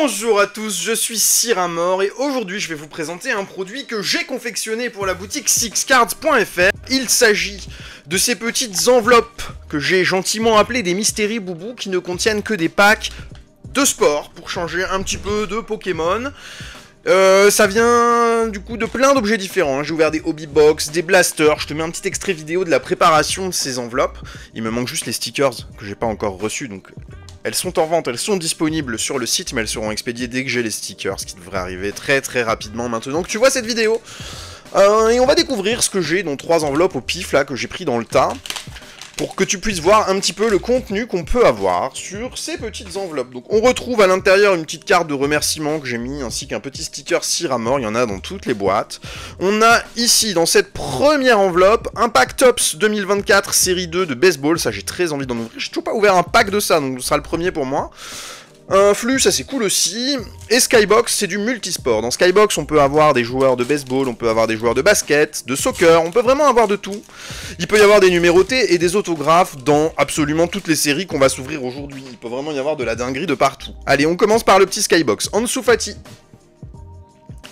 Bonjour à tous, je suis Siramor et aujourd'hui je vais vous présenter un produit que j'ai confectionné pour la boutique sixcards.fr. Il s'agit de ces petites enveloppes que j'ai gentiment appelées des Mystery Boubou qui ne contiennent que des packs de sport pour changer un petit peu de Pokémon. Ça vient du coup de plein d'objets différents, hein. J'ai ouvert des hobby box, des blasters, je te mets un petit extrait vidéo de la préparation de ces enveloppes. Il me manque juste les stickers que j'ai pas encore reçus, donc elles sont en vente, elles sont disponibles sur le site, mais elles seront expédiées dès que j'ai les stickers, ce qui devrait arriver très rapidement maintenant que tu vois cette vidéo. Et on va découvrir ce que j'ai dans 3 enveloppes au pif là que j'ai pris dans le tas, pour que tu puisses voir un petit peu le contenu qu'on peut avoir sur ces petites enveloppes. Donc on retrouve à l'intérieur une petite carte de remerciement que j'ai mis, ainsi qu'un petit sticker Siramor, il y en a dans toutes les boîtes. On a ici, dans cette première enveloppe, un pack Tops 2024 série 2 de baseball, ça j'ai très envie d'en ouvrir, j'ai toujours pas ouvert un pack de ça, donc ce sera le premier pour moi. Un flux, ça c'est cool aussi. Et Skybox, c'est du multisport. Dans Skybox, on peut avoir des joueurs de baseball, on peut avoir des joueurs de basket, de soccer, on peut vraiment avoir de tout. Il peut y avoir des numérotés et des autographes dans absolument toutes les séries qu'on va s'ouvrir aujourd'hui. Il peut vraiment y avoir de la dinguerie de partout. Allez, on commence par le petit Skybox. Ansu Fati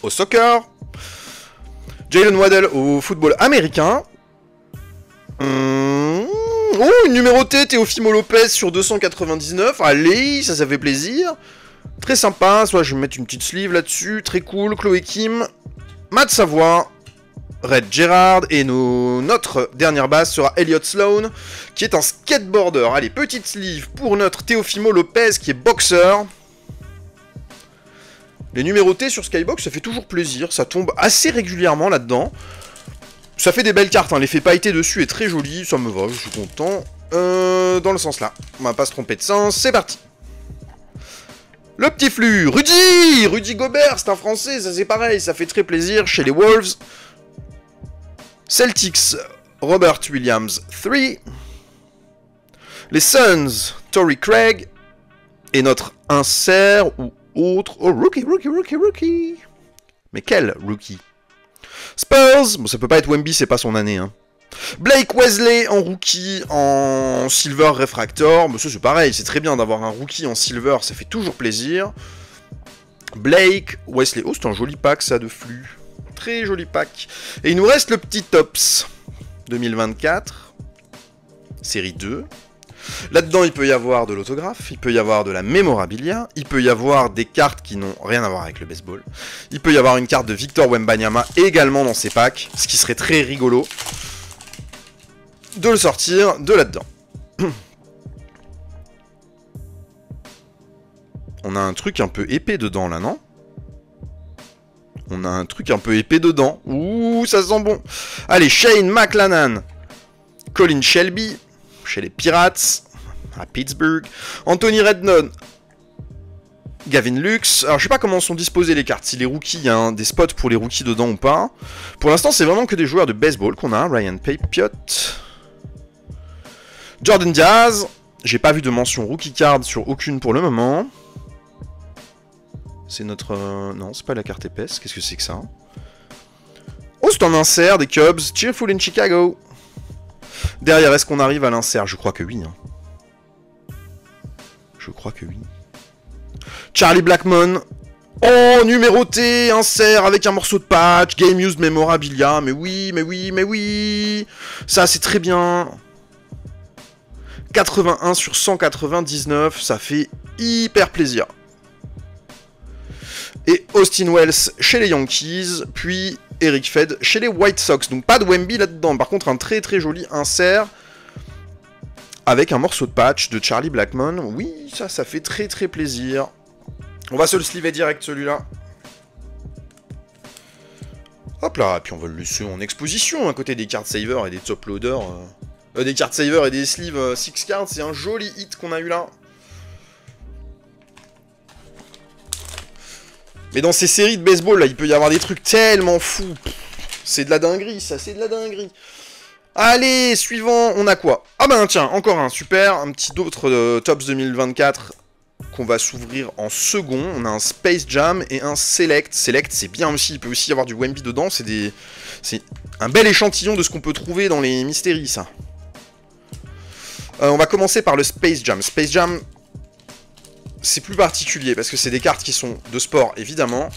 au soccer. Jalen Waddell au football américain. Oh, une numérotée Teofimo Lopez sur 299, allez, ça fait plaisir. Très sympa, soit je vais mettre une petite sleeve là-dessus, très cool. Chloé Kim, Matt Savoie, Red Gerrard, et notre dernière base sera Elliott Sloan, qui est un skateboarder. Allez, petite sleeve pour notre Teofimo Lopez, qui est boxeur. Les numérotés sur Skybox, ça fait toujours plaisir, ça tombe assez régulièrement là-dedans. Ça fait des belles cartes, hein. L'effet pailleté dessus est très joli, ça me va, je suis content. Dans le sens là, on va pas se tromper de sens, c'est parti. Le petit flux, Rudy Gobert, c'est un français, ça c'est pareil, ça fait très plaisir chez les Wolves. Celtics, Robert Williams 3. Les Suns, Torrey Craig. Et notre insert ou autre, oh rookie. Mais quel rookie? Spurs, bon ça peut pas être Wemby, c'est pas son année, hein. Blake Wesley en rookie, en silver refractor, mais ça c'est pareil, c'est très bien d'avoir un rookie en silver, ça fait toujours plaisir. Blake Wesley, oh c'est un joli pack ça de flux, très joli pack. Et il nous reste le petit Tops 2024, série 2. Là-dedans, il peut y avoir de l'autographe, il peut y avoir de la mémorabilia, il peut y avoir des cartes qui n'ont rien à voir avec le baseball. Il peut y avoir une carte de Victor Wembanyama également dans ces packs, ce qui serait très rigolo de le sortir de là-dedans. On a un truc un peu épais dedans, là, non? On a un truc un peu épais dedans. Ouh, ça sent bon. Allez, Shane McClanahan, Colin Shelby, chez les Pirates, à Pittsburgh. Anthony Redknapp, Gavin Lux. Alors je sais pas comment sont disposées les cartes, si les rookies, il y a des spots pour les rookies dedans ou pas. Pour l'instant c'est vraiment que des joueurs de baseball qu'on a. Ryan Papiot, Jordan Diaz. J'ai pas vu de mention rookie card sur aucune pour le moment. C'est notre... non, c'est pas la carte épaisse, qu'est-ce que c'est que ça? Oh, c'est un insert des Cubs, Cheerful in Chicago. Derrière, est-ce qu'on arrive à l'insert? Je crois que oui. Hein. Je crois que oui. Charlie Blackmon. Oh, numéroté, insert avec un morceau de patch. Game used memorabilia. Mais oui. Ça, c'est très bien. 81 sur 199. Ça fait hyper plaisir. Et Austin Wells chez les Yankees. Puis Eric Fed chez les White Sox. Donc pas de Wemby là-dedans. Par contre, un très joli insert avec un morceau de patch de Charlie Blackmon. Oui, ça fait très plaisir. On va se le sliver direct celui-là. Hop là, et puis on va le laisser en exposition à côté des cartes saver et des top loaders. Des cartes saver et des sleeves 6 cards. C'est un joli hit qu'on a eu là. Mais dans ces séries de baseball, là, il peut y avoir des trucs tellement fous. C'est de la dinguerie, ça, c'est de la dinguerie. Allez, suivant, on a quoi? Ah ben tiens, encore un, super. Un petit autre Tops 2024 qu'on va s'ouvrir en second. On a un Space Jam et un Select. Select, c'est bien aussi, il peut aussi y avoir du Wemby dedans. C'est un bel échantillon de ce qu'on peut trouver dans les Mystery, ça. On va commencer par le Space Jam. Space Jam... c'est plus particulier, parce que c'est des cartes qui sont de sport, évidemment.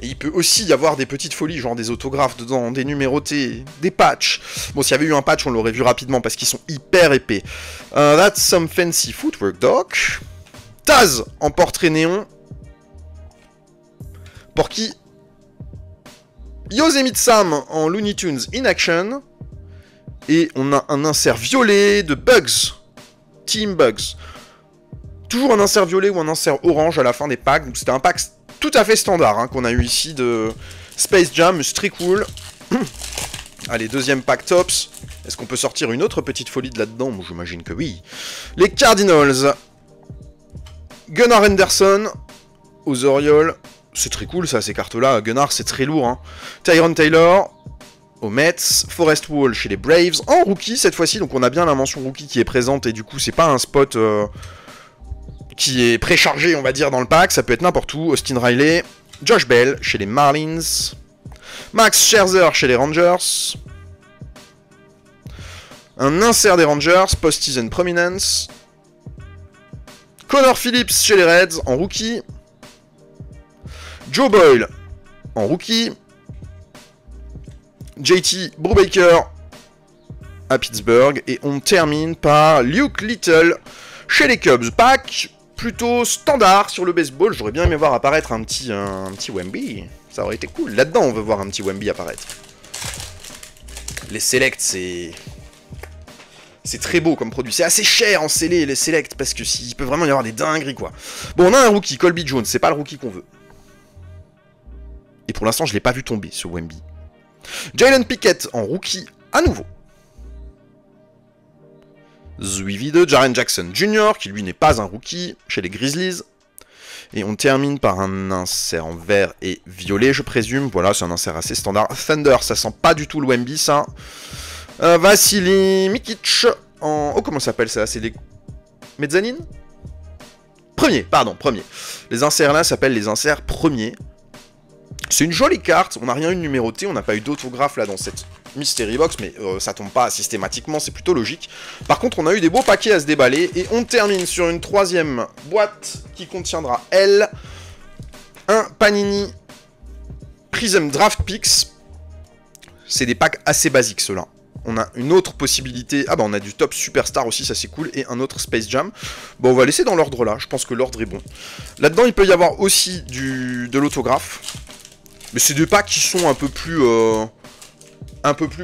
Et il peut aussi y avoir des petites folies, genre des autographes dedans, des numérotés, des patchs. Bon, s'il y avait eu un patch, on l'aurait vu rapidement, parce qu'ils sont hyper épais. That's some fancy footwork, doc. Taz en portrait néon. Porky. Yosemite Sam en Looney Tunes in Action. Et on a un insert violet de Bugs. Team Bugs. Toujours un insert violet ou un insert orange à la fin des packs. Donc c'était un pack tout à fait standard hein, qu'on a eu ici de Space Jam. C'est très cool. Allez, deuxième pack tops. Est-ce qu'on peut sortir une autre petite folie de là-dedans? Bon, j'imagine que oui. Les Cardinals. Gunnar Henderson aux Orioles. C'est très cool ça, ces cartes-là. Gunnar, c'est très lourd. Hein. Tyron Taylor aux Mets. Forrest Wall chez les Braves. En rookie cette fois-ci. Donc on a bien la mention rookie qui est présente. Et du coup, c'est pas un spot qui est préchargé, on va dire, dans le pack. Ça peut être n'importe où. Austin Riley. Josh Bell chez les Marlins. Max Scherzer chez les Rangers. Un insert des Rangers. Post-season prominence. Connor Phillips chez les Reds en rookie. Joe Boyle en rookie. JT Brubaker à Pittsburgh. Et on termine par Luke Little chez les Cubs. Pack plutôt standard sur le baseball. J'aurais bien aimé voir apparaître un petit Wemby. Ça aurait été cool. Là-dedans, on veut voir un petit Wemby apparaître. Les Selects, c'est très beau comme produit. C'est assez cher en scellé, les Selects, parce que s'il peut vraiment y avoir des dingueries, quoi. Bon, on a un rookie, Colby Jones. C'est pas le rookie qu'on veut. Et pour l'instant, je l'ai pas vu tomber, ce Wemby. Jalen Pickett en rookie à nouveau. Suivi de Jaren Jackson Jr., qui lui n'est pas un rookie, chez les Grizzlies. Et on termine par un insert en vert et violet, je présume. Voilà, c'est un insert assez standard. Thunder, ça sent pas du tout le Wemby, ça. Vassili Mikic en... Oh, comment ça s'appelle ça? C'est les... Mezzanine? Premier, pardon, premier. Les inserts là s'appellent les inserts premiers. C'est une jolie carte, on n'a rien eu de numéroté, on n'a pas eu d'autographe là dans cette Mystery Box, mais ça tombe pas systématiquement, c'est plutôt logique. Par contre, on a eu des beaux paquets à se déballer, et on termine sur une troisième boîte qui contiendra, elle, un Panini Prism Draft Picks. C'est des packs assez basiques, ceux-là. On a une autre possibilité, ah bah on a du Top Superstar aussi, ça c'est cool, et un autre Space Jam. Bon, on va laisser dans l'ordre là, je pense que l'ordre est bon. Là-dedans, il peut y avoir aussi de l'autographe. Mais c'est des packs qui sont un peu plus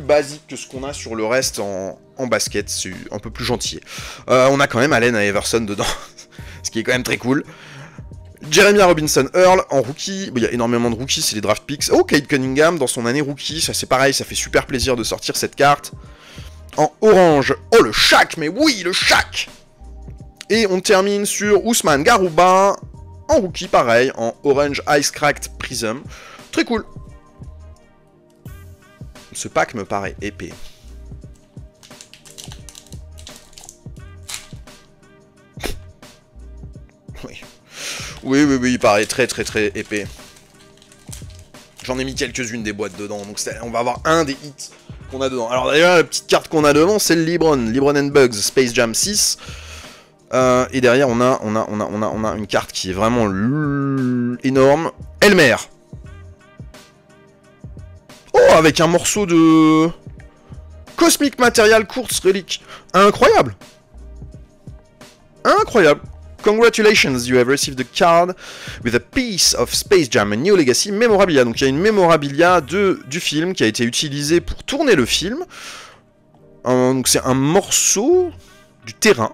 basiques que ce qu'on a sur le reste en basket. C'est un peu plus gentil. On a quand même Allen Iverson dedans, ce qui est quand même très cool. Jeremiah Robinson Earl en rookie. Il y a énormément de rookies, c'est les draft picks. Oh, Cade Cunningham dans son année rookie. Ça c'est pareil, ça fait super plaisir de sortir cette carte. En orange. Oh, le Shaq, mais oui, le Shaq. Et on termine sur Ousmane Garouba en rookie, pareil, en orange Ice Cracked Prism. Très cool. Ce pack me paraît épais. Oui. Oui, il paraît très épais. J'en ai mis quelques-unes des boîtes dedans, donc on va avoir un des hits qu'on a dedans. Alors d'ailleurs, la petite carte qu'on a devant, c'est le LeBron and Bugs Space Jam 6. Et derrière, on a une carte qui est vraiment énorme. Elmer. Oh, avec un morceau de Cosmic Material Quartz Relic. Incroyable. Incroyable. Congratulations, you have received a card with a piece of Space Jam, a New Legacy Memorabilia. Donc il y a une memorabilia du film qui a été utilisée pour tourner le film. Donc c'est un morceau du terrain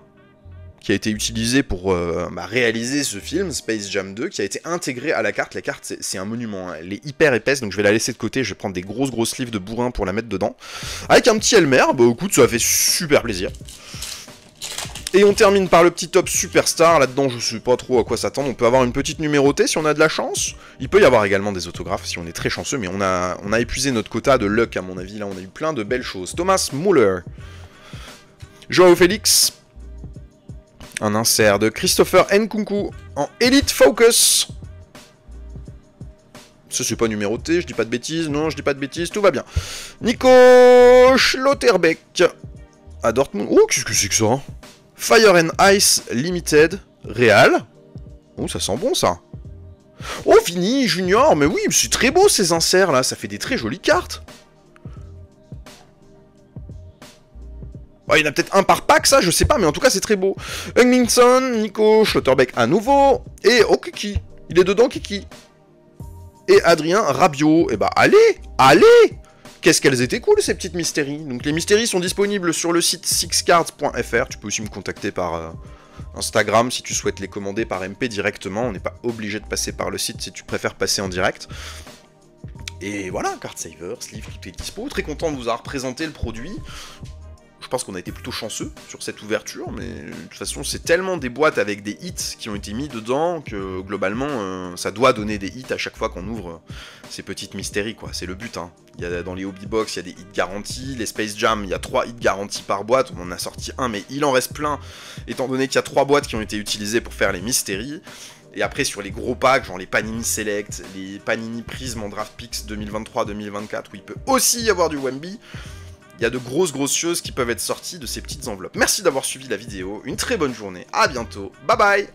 qui a été utilisé pour réaliser ce film, Space Jam 2, qui a été intégré à la carte. La carte, c'est un monument, hein. Elle est hyper épaisse, donc je vais la laisser de côté. Je vais prendre des grosses livres de bourrin pour la mettre dedans. Avec un petit Elmer, bah écoute, ça fait super plaisir. Et on termine par le petit Top Superstar. Là-dedans, je sais pas trop à quoi s'attendre. On peut avoir une petite numérotée si on a de la chance. Il peut y avoir également des autographes si on est très chanceux, mais on a épuisé notre quota de luck, à mon avis. Là, on a eu plein de belles choses. Thomas Muller. Joao Félix. Un insert de Christopher Nkunku en Elite Focus. Ça, c'est pas numéroté, je dis pas de bêtises. Non, je dis pas de bêtises, tout va bien. Nico Schlotterbeck à Dortmund. Oh, qu'est-ce que c'est que ça, hein? Fire and Ice Limited, Real. Oh, ça sent bon, ça. Oh, Vini, Junior, mais oui, c'est très beau, ces inserts, là. Ça fait des très jolies cartes. Oh, il y en a peut-être un par pack, ça, je sais pas, mais en tout cas, c'est très beau. Hungminson, Nico, Schlotterbeck à nouveau. Et oh, Kiki. Il est dedans, Kiki. Et Adrien Rabiot. Et bah, allez, allez. Qu'est-ce qu'elles étaient cool, ces petites mystéries. Donc, les mystéries sont disponibles sur le site sixcards.fr. Tu peux aussi me contacter par Instagram si tu souhaites les commander par MP directement. On n'est pas obligé de passer par le site si tu préfères passer en direct. Et voilà, card saver, sleeve, tout est dispo. Très content de vous avoir présenté le produit. Je pense qu'on a été plutôt chanceux sur cette ouverture, mais de toute façon, c'est tellement des boîtes avec des hits qui ont été mis dedans que globalement, ça doit donner des hits à chaque fois qu'on ouvre ces petites mystéries, quoi. C'est le but, hein. Dans les hobby box, il y a des hits garantis. Les Space Jam, il y a 3 hits garantis par boîte. On en a sorti un, mais il en reste plein, étant donné qu'il y a 3 boîtes qui ont été utilisées pour faire les mystéries. Et après, sur les gros packs, genre les Panini Select, les Panini Prism en Draft Picks 2023-2024, où il peut aussi y avoir du Wemby, il y a de grosses choses qui peuvent être sorties de ces petites enveloppes. Merci d'avoir suivi la vidéo, une très bonne journée, à bientôt, bye bye.